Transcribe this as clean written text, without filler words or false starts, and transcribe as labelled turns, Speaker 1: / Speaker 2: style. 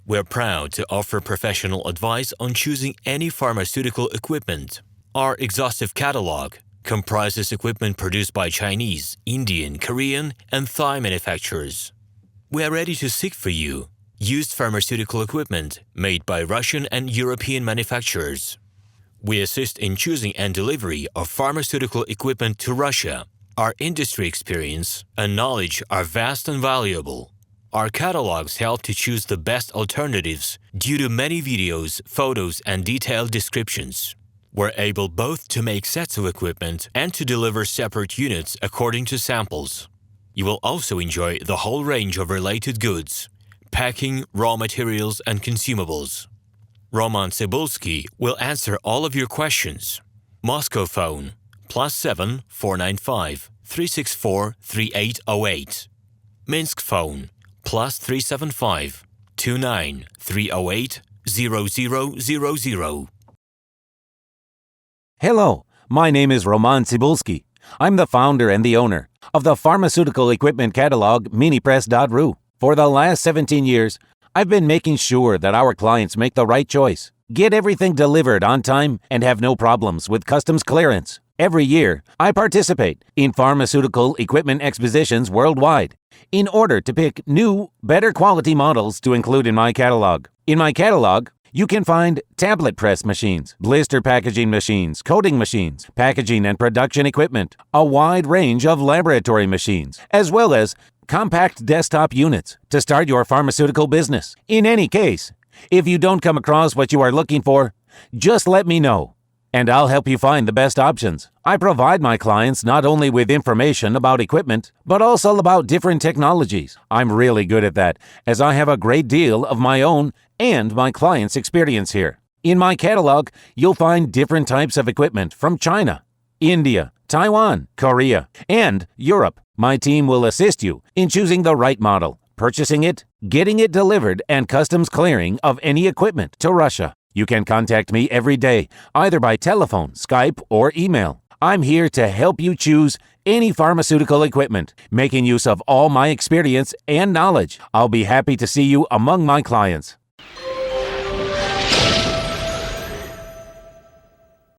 Speaker 1: We're proud to offer professional advice on choosing any pharmaceutical equipment. Our exhaustive catalog comprises equipment produced by Chinese, Indian, Korean, and Thai manufacturers. We are ready to seek for you used pharmaceutical equipment made by Russian and European manufacturers. We assist in choosing and delivery of pharmaceutical equipment to Russia. Our industry experience and knowledge are vast and valuable. Our catalogs help to choose the best alternatives due to many videos, photos, and detailed descriptions. We're able both to make sets of equipment and to deliver separate units according to samples. You will also enjoy the whole range of related goods, packing, raw materials, and consumables. RomanTsibulsky will answer all of your questions. Moscow phone +7 495 364 3808. Minsk phone +375 29 308 0000.
Speaker 2: Hello, my name is RomanTsibulsky. I'm the founder and the owner of the pharmaceutical equipment catalog Minipress.ru. For the last 17 years, I've been making sure that our clients make the right choice, get everything delivered on time, and have no problems with customs clearance. Every year, I participate in pharmaceutical equipment expositions worldwide in order to pick new, better quality models to include in my catalog. In my catalog, you can find tablet press machines, blister packaging machines, coating machines, packaging and production equipment, a wide range of laboratory machines, as well as compact desktop units to start your pharmaceutical business. In any case, if you don't come across what you are looking for, just let me know, and I'll help you find the best options. I provide my clients not only with information about equipment, but also about different technologies. I'm really good at that, as I have a great deal of my own and my clients' experience here. In my catalog, you'll find different types of equipment from China, India, Taiwan, Korea, and Europe. My team will assist you in choosing the right model, purchasing it, getting it delivered, and customs clearing of any equipment to Russia. You can contact me every day, either by telephone, Skype, or email. I'm here to help you choose any pharmaceutical equipment, making use of all my experience and knowledge. I'll be happy to see you among my clients.